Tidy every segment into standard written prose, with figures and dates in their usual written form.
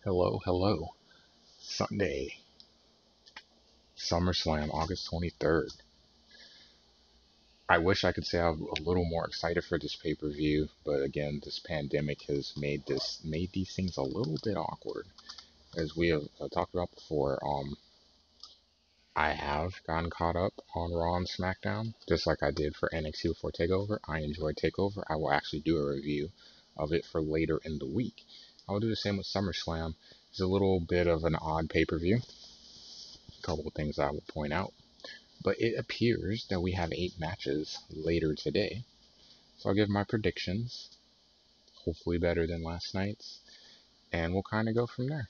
Hello, hello. Sunday, SummerSlam, August 23rd. I wish I could say I'm a little more excited for this pay-per-view, but again, this pandemic has made these things a little bit awkward. As we have talked about before, I have gotten caught up on Raw and SmackDown, just like I did for NXT before TakeOver. I enjoyed TakeOver. I will actually do a review of it for later in the week. I will do the same with SummerSlam. It's a little bit of an odd pay-per-view. A couple of things I will point out. But it appears that we have 8 matches later today. So I'll give my predictions, hopefully better than last night's, and we'll kind of go from there.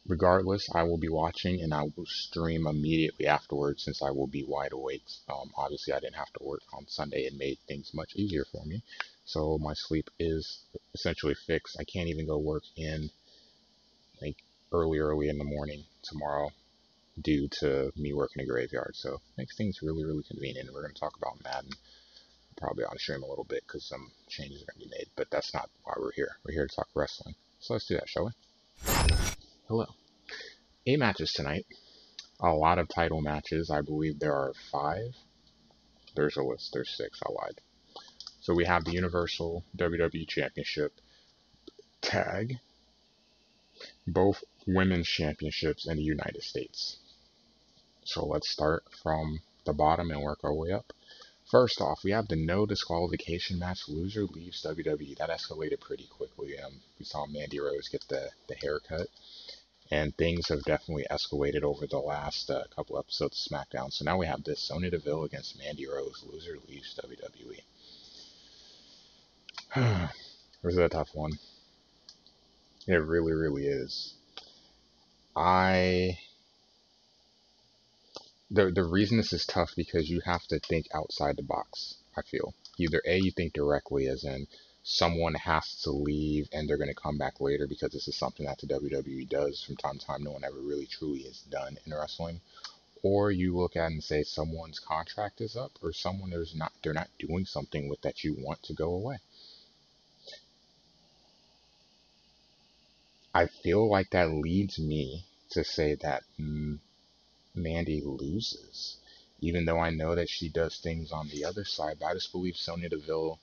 Regardless, I will be watching and I will stream immediately afterwards since I will be wide awake. Obviously, I didn't have to work on Sunday. It made things much easier for me. So my sleep is essentially fixed. I can't even go work in like early in the morning tomorrow due to me working a graveyard. So it makes things really convenient. We're going to talk about Madden probably on stream a little bit because some changes are going to be made, but that's not why we're here. We're here to talk wrestling. So let's do that, shall we? Hello. 8 matches tonight. A lot of title matches. I believe there are 5. There's a list. There's 6. I lied. So we have the Universal WWE Championship tag, both women's championships in the United States. So let's start from the bottom and work our way up. First off, we have the no disqualification match. Loser leaves WWE. That escalated pretty quickly. We saw Mandy Rose get the haircut, and things have definitely escalated over the last couple episodes of SmackDown. So now we have this Sonya Deville against Mandy Rose. Loser leaves WWE. This is a tough one. It really is. The reason this is tough because you have to think outside the box, I feel. Either A, you think directly as in someone has to leave and they're going to come back later because this is something that the WWE does from time to time. No one ever really truly has done in wrestling. Or you look at it and say someone's contract is up or someone they're not doing something with that you want to go away. I feel like that leads me to say that Mandy loses, even though I know that she does things on the other side. But I just believe Sonya Deville,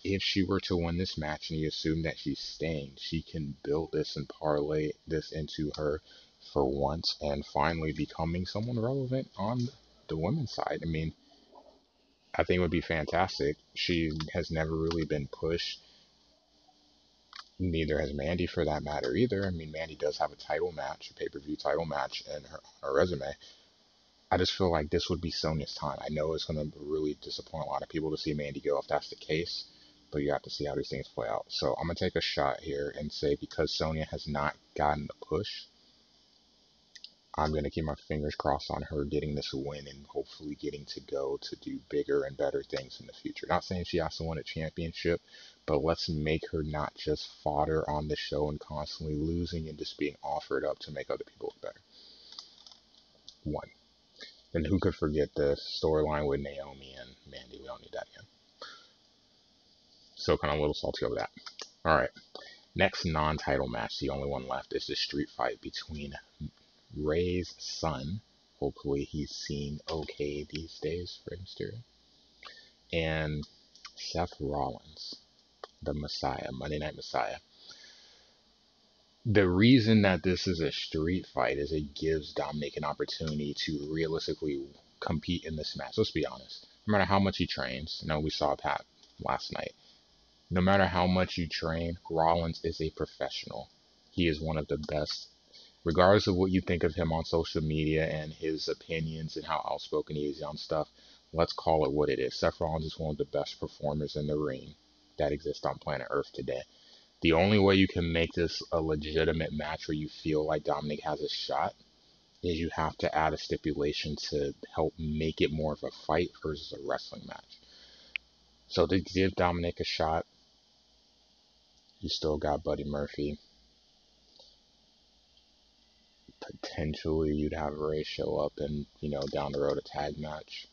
if she were to win this match and you assume that she's staying, she can build this and parlay this into her for once and finally becoming someone relevant on the women's side. I mean, I think it would be fantastic. She has never really been pushed. Neither has Mandy for that matter either. I mean, Mandy does have a title match, a pay-per-view title match in her resume. I just feel like this would be Sonya's time. I know it's going to really disappoint a lot of people to see Mandy go if that's the case, but you have to see how these things play out. So I'm going to take a shot here and say because Sonya has not gotten the push, I'm going to keep my fingers crossed on her getting this win and hopefully getting to go to do bigger and better things in the future. Not saying she has to win a championship, but let's make her not just fodder on the show and constantly losing and just being offered up to make other people look better. 1. And who could forget the storyline with Naomi and Mandy? We don't need that again. So kind of a little salty over that. All right. Next non-title match, the only one left, is the street fight between Ray's son. Hopefully he's seen okay these days, Rey Mysterio. And Seth Rollins, the Messiah, Monday Night Messiah. The reason that this is a street fight is it gives Dominic an opportunity to realistically compete in this match. Let's be honest. No matter how much he trains, we saw Pat last night. No matter how much you train, Rollins is a professional. He is one of the best. Regardless of what you think of him on social media and his opinions and how outspoken he is on stuff, let's call it what it is. Seth Rollins is one of the best performers in the ring that exists on planet Earth today. The only way you can make this a legitimate match where you feel like Dominic has a shot is you have to add a stipulation to help make it more of a fight versus a wrestling match. So to give Dominic a shot, you still got Buddy Murphy. Potentially you'd have Ray show up and, down the road a tag match,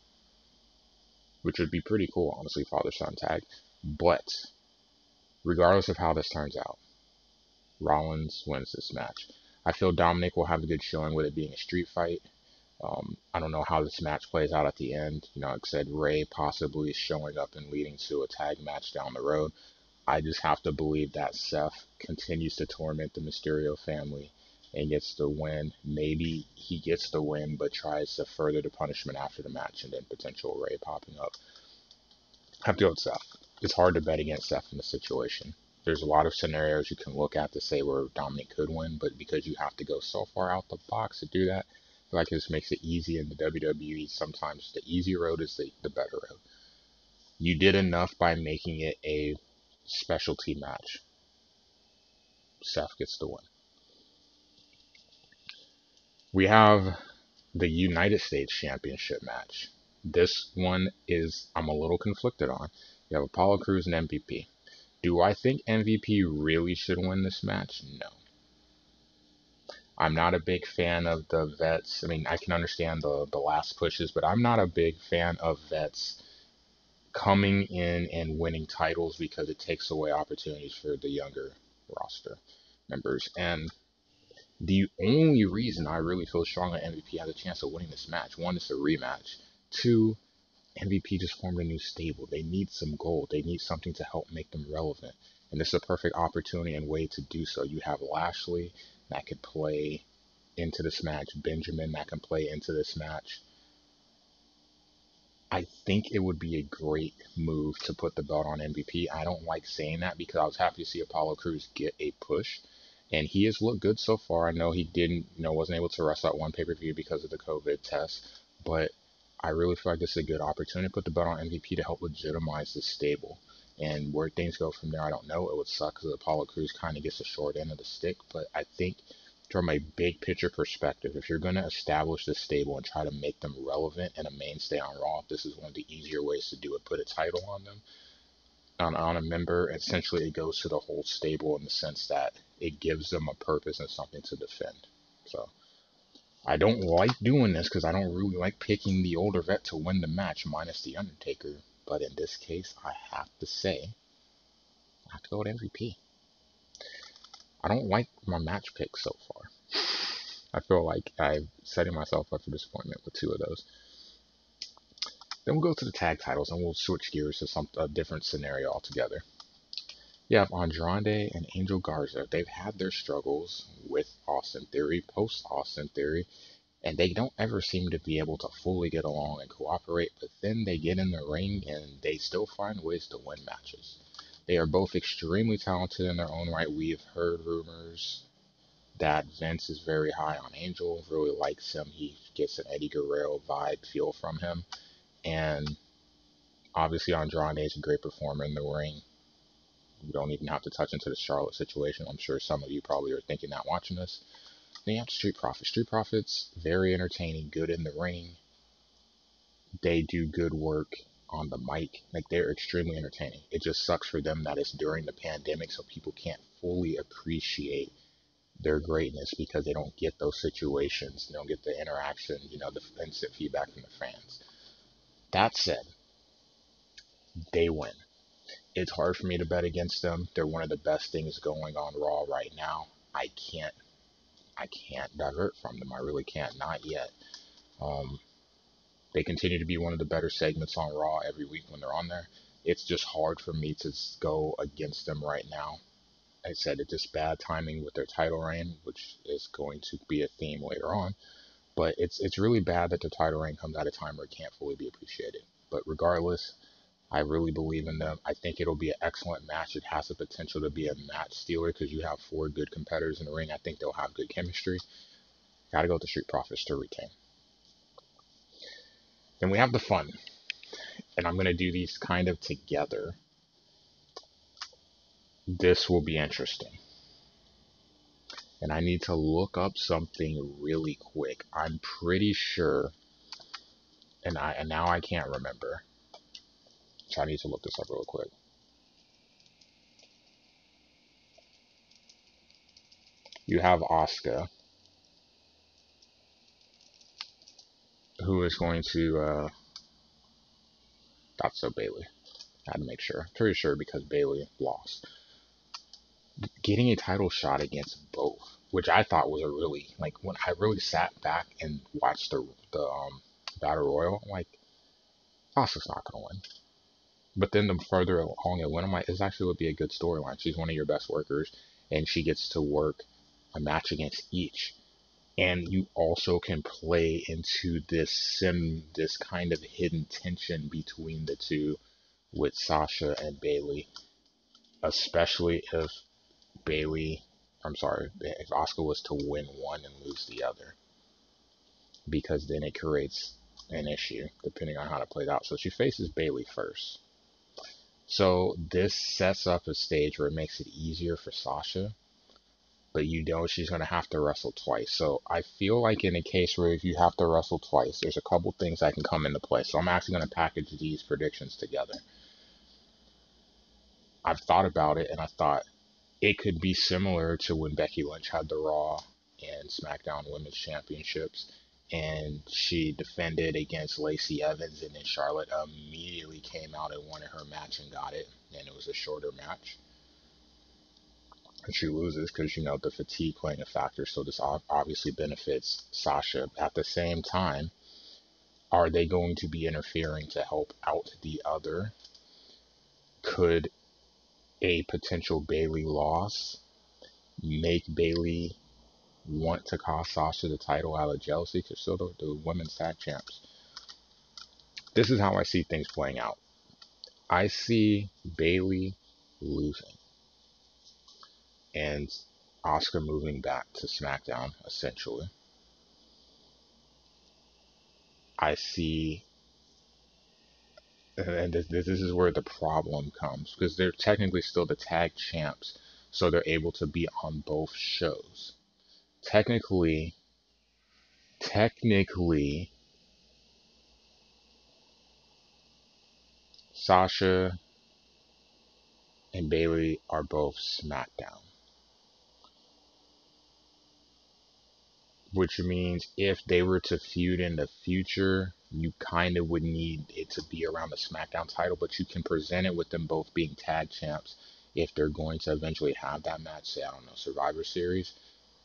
which would be pretty cool, honestly, father-son tag. But regardless of how this turns out, Rollins wins this match. I feel Dominic will have a good showing with it being a street fight. I don't know how this match plays out at the end. Like I said, Ray possibly showing up and leading to a tag match down the road. I just have to believe that Seth continues to torment the Mysterio family and gets the win. Maybe he gets the win, but tries to further the punishment after the match and then potential Ray popping up. I have to go with Seth. It's hard to bet against Seth in this situation. There's a lot of scenarios you can look at to say where Dominic could win, but because you have to go so far out the box to do that, I feel like this makes it easy in the WWE. Sometimes the easy road is the better road. You did enough by making it a specialty match. Seth gets the win. We have the United States Championship match. This one I'm a little conflicted on. You have Apollo Crews and MVP. Do I think MVP really should win this match? No. I'm not a big fan of the vets. I mean, I can understand the last pushes, but I'm not a big fan of vets coming in and winning titles because it takes away opportunities for the younger roster members. And the only reason I really feel strongly MVP has a chance of winning this match, one, is a rematch. Two, MVP just formed a new stable. They need some gold. They need something to help make them relevant. And this is a perfect opportunity and way to do so. You have Lashley that could play into this match, Benjamin that can play into this match. I think it would be a great move to put the belt on MVP. I don't like saying that because I was happy to see Apollo Crews get a push. And he has looked good so far. I know he wasn't able to wrestle at one pay-per-view because of the COVID test, but I really feel like this is a good opportunity to put the belt on MVP to help legitimize the stable. And where things go from there, I don't know. It would suck because Apollo Crews kind of gets the short end of the stick, but I think from a big picture perspective, if you're going to establish this stable and try to make them relevant and a mainstay on Raw, this is one of the easier ways to do it. Put a title on them, on a member. Essentially, it goes to the whole stable in the sense that it gives them a purpose and something to defend. So I don't like doing this because I don't really like picking the older vet to win the match minus the Undertaker. But in this case, I have to say, I have to go with MVP. I don't like my match picks so far. I feel like I'm setting myself up for disappointment with two of those. Then we'll go to the tag titles and we'll switch gears to a different scenario altogether. You have Andrade and Angel Garza. They've had their struggles with Austin Theory, post Austin Theory, and they don't ever seem to be able to fully get along and cooperate, but then they get in the ring and they still find ways to win matches. They are both extremely talented in their own right. We've heard rumors that Vince is very high on Angel, really likes him. He gets an Eddie Guerrero vibe feel from him. And obviously Andrade is a great performer in the ring. We don't even have to touch into the Charlotte situation. I'm sure some of you probably are thinking that watching this. Then you have Street Profits. Street Profits, very entertaining, good in the ring. They do good work on the mic. Like, they're extremely entertaining. It just sucks for them that it's during the pandemic, so people can't fully appreciate their greatness because they don't get those situations. They don't get the interaction, the instant feedback from the fans. That said, they win. It's hard for me to bet against them. They're one of the best things going on Raw right now. I can't divert from them. I really can't, not yet. They continue to be one of the better segments on Raw every week when they're on there. It's just hard for me to go against them right now. I said it's just bad timing with their title reign, which is going to be a theme later on. But it's really bad that the title reign comes at a time where it can't fully be appreciated. But regardless, I really believe in them. I think it'll be an excellent match. It has the potential to be a match stealer because you have four good competitors in the ring. I think they'll have good chemistry. Got to go with the Street Profits to retain. Then we have the fun. And I'm going to do these kind of together. This will be interesting. And I need to look up something really quick. I'm pretty sure, and now I can't remember. So I need to look this up real quick. You have Asuka, who is going to, that's so Bailey. I had to make sure. Pretty sure because Bailey lost. getting a title shot against both, which I thought was a really, like, when I really sat back and watched the battle royal, I'm like, Asuka's not gonna win. But then the further along it went, I'm like, this actually would be a good storyline. She's one of your best workers, and she gets to work a match against each. And you also can play into this kind of hidden tension between the two with Sasha and Bayley, especially if Bayley, I'm sorry, if Asuka was to win one and lose the other, because then it creates an issue depending on how to play it out. So she faces Bayley first. So this sets up a stage where it makes it easier for Sasha, but you know she's going to have to wrestle twice. So I feel like in a case where if you have to wrestle twice, there's a couple things that can come into play. So I'm actually going to package these predictions together. I've thought about it, and I thought it could be similar to when Becky Lynch had the Raw and SmackDown Women's Championships, and she defended against Lacey Evans, and then Charlotte immediately came out and wanted her match and got it, and it was a shorter match. And she loses because, the fatigue playing a factor, so this obviously benefits Sasha. At the same time, are they going to be interfering to help out the other? Could a potential Bayley loss make Bayley want to cost Sasha the title out of jealousy? Because still the women's tag champs. This is how I see things playing out. I see Bayley losing and Asuka moving back to SmackDown, essentially. I see, and this is where the problem comes, because they're technically still the tag champs, so they're able to be on both shows. Technically, Sasha and Bayley are both SmackDown. Which means if they were to feud in the future, you kind of would need it to be around the SmackDown title, but you can present it with them both being tag champs. If they're going to eventually have that match, say, I don't know, Survivor Series,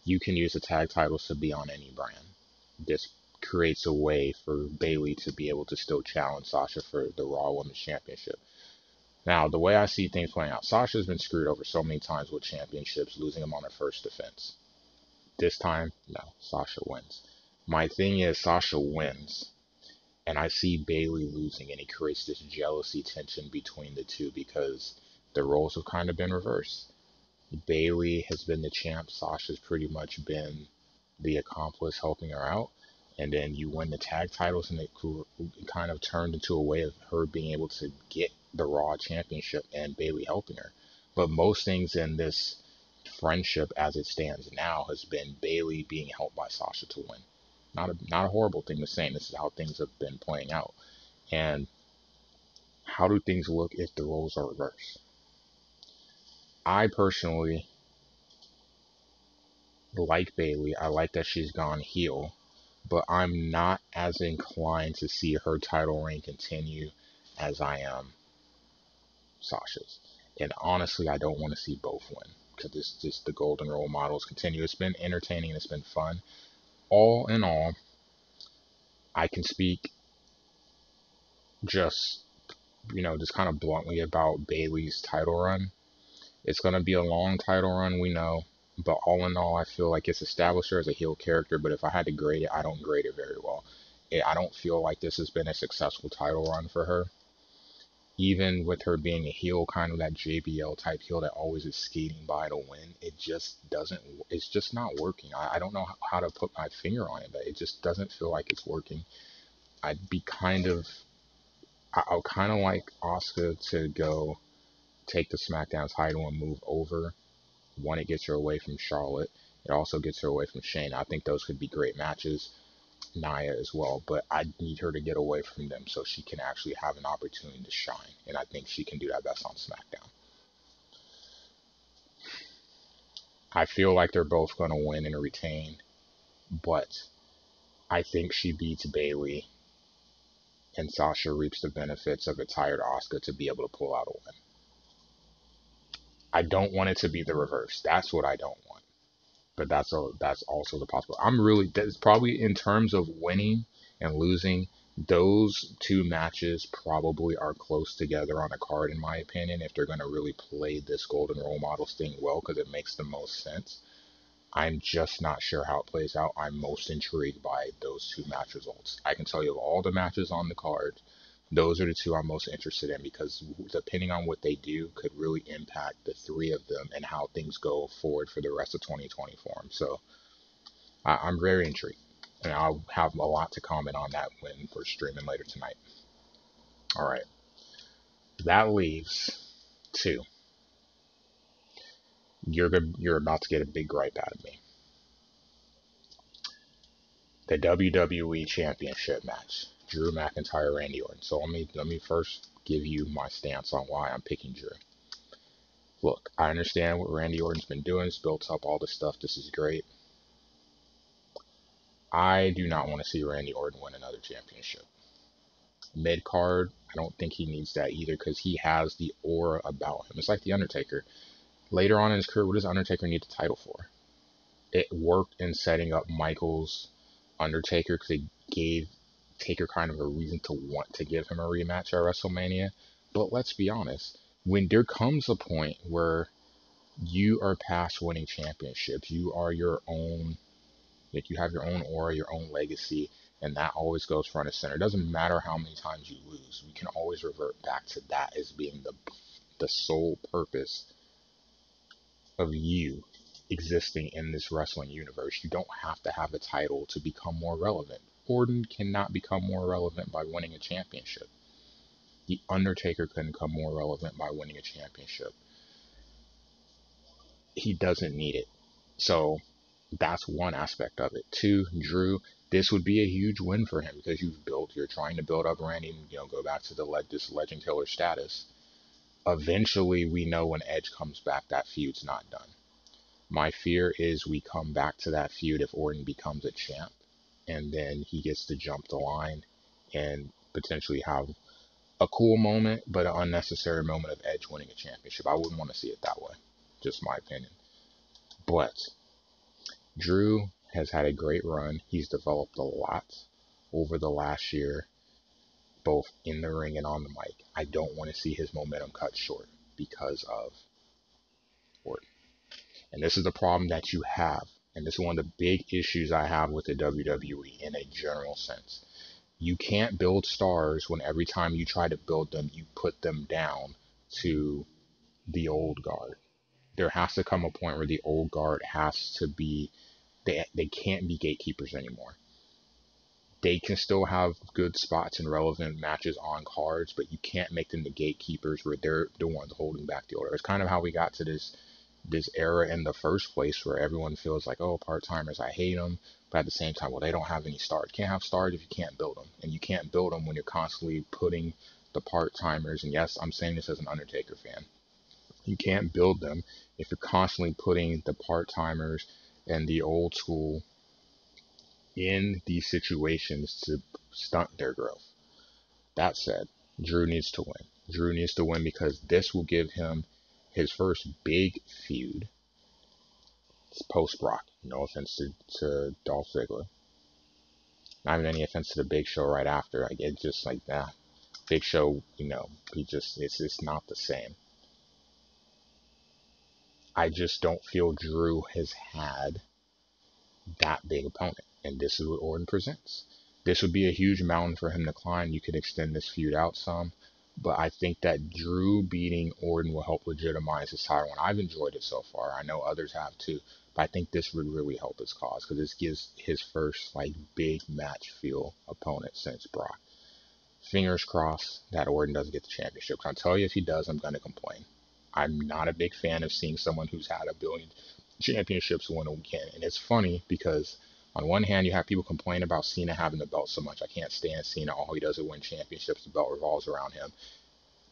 you can use the tag titles to be on any brand. This creates a way for Bayley to be able to still challenge Sasha for the Raw Women's Championship. Now, the way I see things playing out, Sasha's been screwed over so many times with championships, losing them on her first defense. This time, no, Sasha wins. My thing is, Sasha wins, and I see Bayley losing, and it creates this jealousy tension between the two because the roles have kind of been reversed. Bayley has been the champ, Sasha's pretty much been the accomplice helping her out, and then you win the tag titles, and it kind of turned into a way of her being able to get the Raw championship and Bayley helping her. But most things in this friendship as it stands now has been Bayley being helped by Sasha to win. Not a horrible thing to say. This is how things have been playing out. And how do things look if the roles are reversed? I personally like Bayley. I like that she's gone heel, but I'm not as inclined to see her title reign continue as I am Sasha's. And honestly, I don't want to see both win because it's just the golden role models continue. It's been entertaining. It's been fun. All in all, I can speak just, just kind of bluntly about Bayley's title run. It's going to be a long title run, we know, but all in all, I feel like it's established her as a heel character, but if I had to grade it, I don't grade it very well. I don't feel like this has been a successful title run for her. Even with her being a heel, kind of that JBL type heel that always is skating by to win, it's just not working. I don't know how to put my finger on it, but it just doesn't feel like it's working. I'd be I'll kind of like Asuka to go take the SmackDown title and move over. One, it gets her away from Charlotte. It also gets her away from Shane. I think those could be great matches. Nia as well, but I need her to get away from them so she can actually have an opportunity to shine, and I think she can do that best on SmackDown. I feel like they're both going to win and retain, but I think she beats Bayley, and Sasha reaps the benefits of a tired Asuka to be able to pull out a win. I don't want it to be the reverse. That's what I don't want. But that's also the possible. That's probably in terms of winning and losing. Those two matches probably are close together on a card, in my opinion, if they're going to really play this Golden Role Models thing well, because it makes the most sense. I'm just not sure how it plays out. I'm most intrigued by those two match results. I can tell you of all the matches on the card, those are the two I'm most interested in because depending on what they do could really impact the three of them and how things go forward for the rest of 2020 for them. So I'm very intrigued. And I'll have a lot to comment on that when we're streaming later tonight. All right. That leaves two. You're about to get a big gripe out of me. The WWE Championship match, Drew McIntyre, Randy Orton. So let me first give you my stance on why I'm picking Drew. Look, I understand what Randy Orton's been doing. He's built up all this stuff. This is great. I do not want to see Randy Orton win another championship. Mid card, I don't think he needs that either because he has the aura about him. It's like the Undertaker. Later on in his career, what does Undertaker need the title for? It worked in setting up Michaels Undertaker because it gave Taker kind of a reason to want to give him a rematch at WrestleMania. But let's be honest, when there comes a point where you are past winning championships, you are your own, like you have your own aura, your own legacy, and that always goes front and center. It doesn't matter how many times you lose, we can always revert back to that as being the sole purpose of you existing in this wrestling universe. You don't have to have a title to become more relevant. Orton cannot become more relevant by winning a championship. The Undertaker couldn't become more relevant by winning a championship. He doesn't need it. So that's one aspect of it. Two, Drew, this would be a huge win for him because you're trying to build up Randy and go back to this legend killer status. Eventually, we know when Edge comes back, that feud's not done. My fear is we come back to that feud if Orton becomes a champ, and then he gets to jump the line and potentially have a cool moment, but an unnecessary moment of Edge winning a championship. I wouldn't want to see it that way. Just my opinion. But Drew has had a great run. He's developed a lot over the last year, both in the ring and on the mic. I don't want to see his momentum cut short because of Orton. And this is the problem that you have. And this is one of the big issues I have with the WWE in a general sense. You can't build stars when every time you try to build them, you put them down to the old guard. There has to come a point where the old guard has to be, they can't be gatekeepers anymore. They can still have good spots and relevant matches on cards, but you can't make them the gatekeepers where they're the ones holding back the order. It's kind of how we got to this era in the first place where everyone feels like, oh, part-timers, I hate them. But at the same time, well, they don't have any stars. You can't have stars if you can't build them. And you can't build them when you're constantly putting the part-timers, and yes, I'm saying this as an Undertaker fan. You can't build them if you're constantly putting the part-timers and the old school in these situations to stunt their growth. That said, Drew needs to win. Drew needs to win because this will give him his first big feud post Brock. No offense to Dolph Ziggler. Not even any offense to the Big Show right after. Like, it's just like that. Big Show, it's not the same. I just don't feel Drew has had that big opponent. And this is what Orton presents. This would be a huge mountain for him to climb. You could extend this feud out some. But I think that Drew beating Orton will help legitimize his title. And I've enjoyed it so far. I know others have too. But I think this would really help his cause. Because this gives his first big match feel opponent since Brock. Fingers crossed that Orton doesn't get the championship. Because I'll tell you, if he does, I'm going to complain. I'm not a big fan of seeing someone who's had a billion championships win a weekend. And it's funny because on one hand, you have people complain about Cena having the belt so much. I can't stand Cena. All he does is win championships. The belt revolves around him.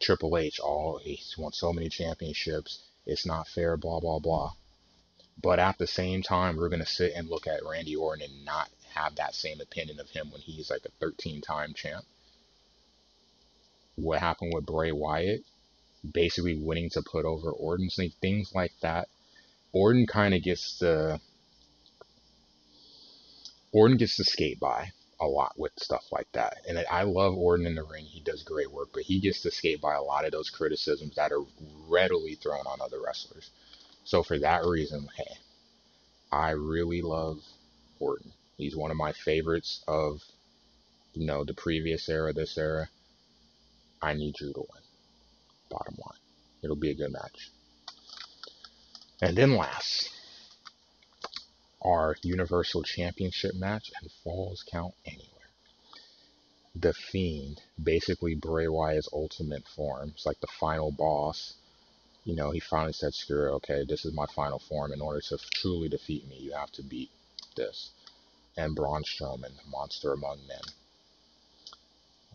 Triple H, he's won so many championships. It's not fair, blah, blah, blah. But at the same time, we're going to sit and look at Randy Orton and not have that same opinion of him when he's like a 13-time champ. What happened with Bray Wyatt? basically winning to put over Orton, so things like that. Orton kind of gets the Orton gets to skate by a lot with stuff like that. And I love Orton in the ring. He does great work, but he gets to skate by a lot of those criticisms that are readily thrown on other wrestlers. So for that reason, hey, I really love Orton. He's one of my favorites of, the previous era, this era. I need Drew to win. Bottom line. It'll be a good match. And then last, our Universal Championship match, and falls count anywhere. The Fiend, basically Bray Wyatt's ultimate form. It's like the final boss. He finally said, screw it, okay, this is my final form. In order to truly defeat me, you have to beat this. And Braun Strowman, monster among men.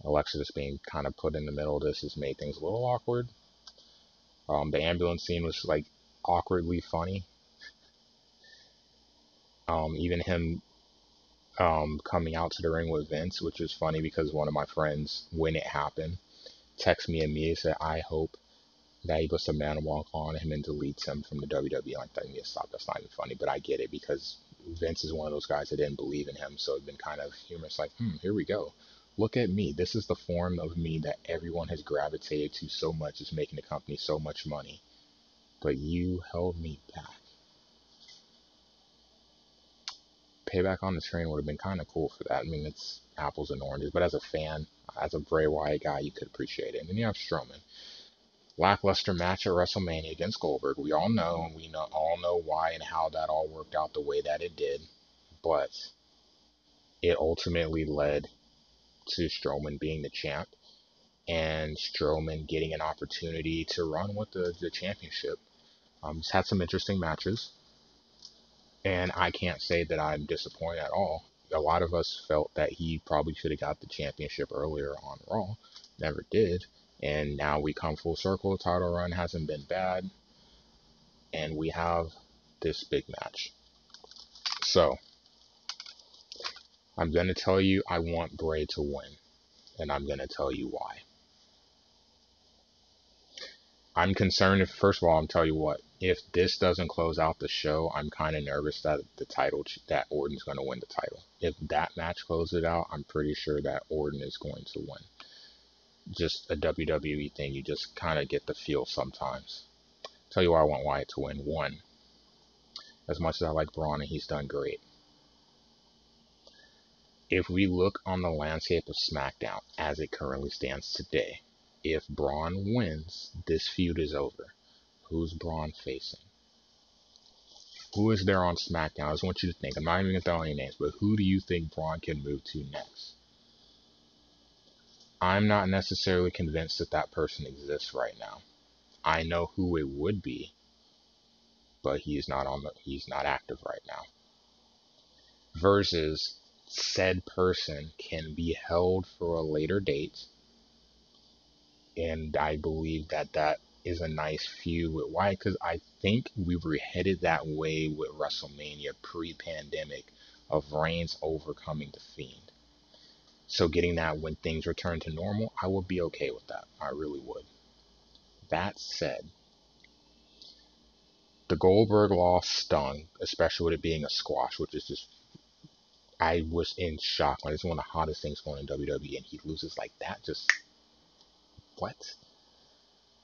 Alexa just being kind of put in the middle of this has made things a little awkward. The ambulance scene was like awkwardly funny. Even him coming out to the ring with Vince, which is funny because one of my friends, when it happened, texted me immediately, said, I hope that he puts a man walk on him and deletes him from the WWE. Like, that needs to stop. That's not even funny, but I get it because Vince is one of those guys that didn't believe in him, so it's been kind of humorous. Like, here we go. Look at me. This is the form of me that everyone has gravitated to so much. It's making the company so much money. But you held me back. Payback on the Train would have been kind of cool for that. I mean, it's apples and oranges, but as a fan, as a Bray Wyatt guy, you could appreciate it. And then you have Strowman. Lackluster match at WrestleMania against Goldberg. We all know, and all know why and how that all worked out the way that it did. But it ultimately led to Strowman being the champ and Strowman getting an opportunity to run with the championship. He's had some interesting matches, and I can't say that I'm disappointed at all. A lot of us felt that he probably should have got the championship earlier on Raw. Never did. And now we come full circle. The title run hasn't been bad. And we have this big match. So, I'm going to tell you I want Bray to win. And I'm going to tell you why. I'm concerned if, first of all, I'm telling you what, if this doesn't close out the show, I'm kind of nervous that that Orton's going to win the title. If that match closes it out, I'm pretty sure that Orton is going to win. Just a WWE thing, you just kind of get the feel sometimes. Tell you why I want Wyatt to win. One, as much as I like Braun and he's done great. If we look on the landscape of SmackDown as it currently stands today, if Braun wins, this feud is over. Who's Braun facing? Who is there on SmackDown? I just want you to think. I'm not even going to throw any names, but who do you think Braun can move to next? I'm not necessarily convinced that that person exists right now. I know who it would be, but he's not active right now. Versus said person can be held for a later date, and I believe that is a nice feud with Wyatt, because I think we were headed that way with WrestleMania pre-pandemic of Reigns overcoming the Fiend. So getting that when things return to normal, I would be okay with that. I really would. That said, the Goldberg loss stung, especially with it being a squash, which is just, I was in shock. Like, it's one of the hottest things going in WWE, and he loses like that. Just, what?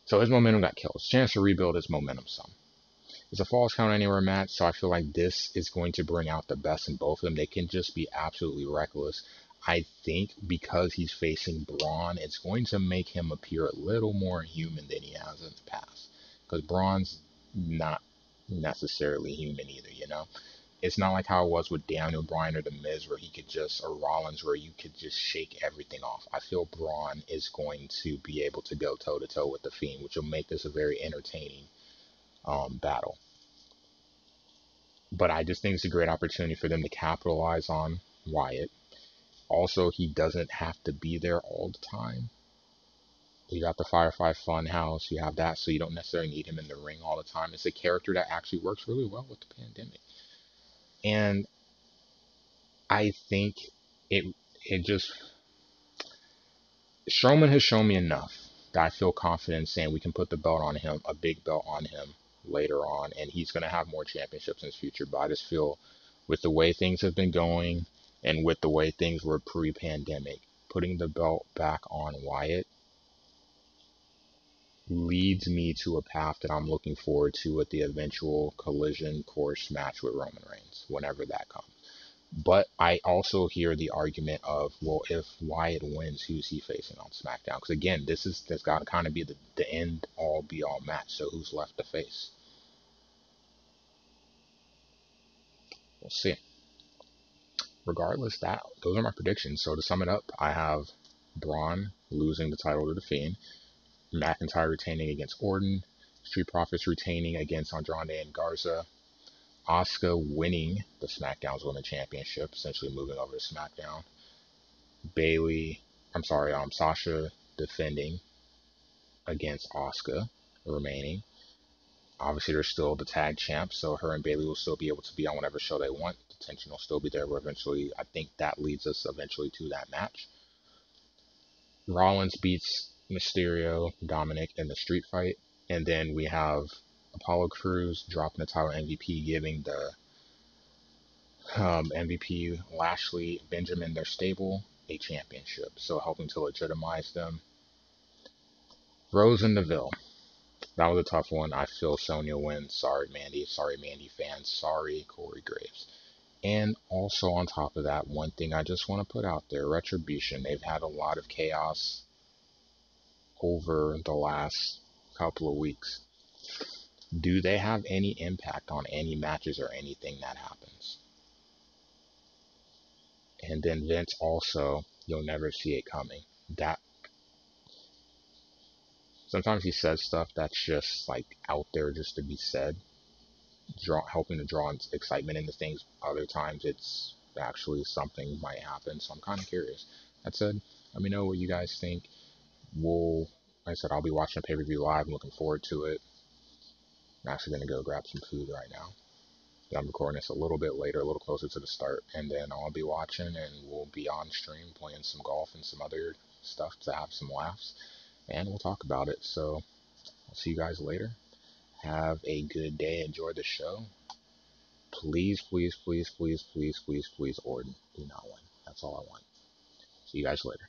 So his momentum got killed. His chance to rebuild his momentum some. It's a Falls Count Anywhere match, so I feel like this is going to bring out the best in both of them. They can just be absolutely reckless. I think because he's facing Braun, it's going to make him appear a little more human than he has in the past. Because Braun's not necessarily human either, It's not like how it was with Daniel Bryan or The Miz, where he could just, or Rollins, where you could just shake everything off. I feel Braun is going to be able to go toe-to-toe with The Fiend, which will make this a very entertaining battle. But I just think it's a great opportunity for them to capitalize on Wyatt. Also, he doesn't have to be there all the time. You got the Firefly Funhouse, you have that, so you don't necessarily need him in the ring all the time. It's a character that actually works really well with the pandemic. And I think it just, Strowman has shown me enough that I feel confident in saying we can put the belt on him, a big belt on him later on, and he's going to have more championships in his future. But I just feel with the way things have been going and with the way things were pre-pandemic, putting the belt back on Wyatt leads me to a path that I'm looking forward to with the eventual collision course match with Roman Reigns, whenever that comes. But I also hear the argument of, well, if Wyatt wins, who's he facing on SmackDown? Because again, this got to kind of be the end all be all match. So who's left to face? We'll see. Regardless, those are my predictions. So to sum it up, I have Braun losing the title to the Fiend, McIntyre retaining against Orton, Street Profits retaining against Andrade and Garza, Asuka winning the SmackDown's Women's Championship, essentially moving over to SmackDown. Sasha defending against Asuka, remaining. Obviously, they're still the tag champs, so her and Bayley will still be able to be on whatever show they want. The tension will still be there, but eventually, I think that leads us eventually to that match. Rollins beats Mysterio, Dominic in the street fight, and then we have Apollo Crews dropping the title MVP, giving the MVP Lashley, Benjamin, their stable, a championship. So helping to legitimize them. Rose and Neville. That was a tough one. I feel Sonya wins. Sorry, Mandy. Sorry, Mandy fans. Sorry, Corey Graves. And also on top of that, one thing I just want to put out there, Retribution. They've had a lot of chaos over the last couple of weeks. Do they have any impact on any matches or anything that happens? And then Vince also, you'll never see it coming. That sometimes he says stuff that's just like out there just to be said, helping to draw excitement into things. Other times it's actually something might happen. So I'm kind of curious. That said, let me know what you guys think. Like I said, I'll be watching pay-per-view live. I'm looking forward to it. I'm actually going to go grab some food right now. I'm recording this a little bit later, a little closer to the start, and then I'll be watching and we'll be on stream playing some golf and some other stuff to have some laughs, and we'll talk about it. So I'll see you guys later. Have a good day. Enjoy the show. Please, please, please, please, please, please, please, Orton, do not win. That's all I want. See you guys later.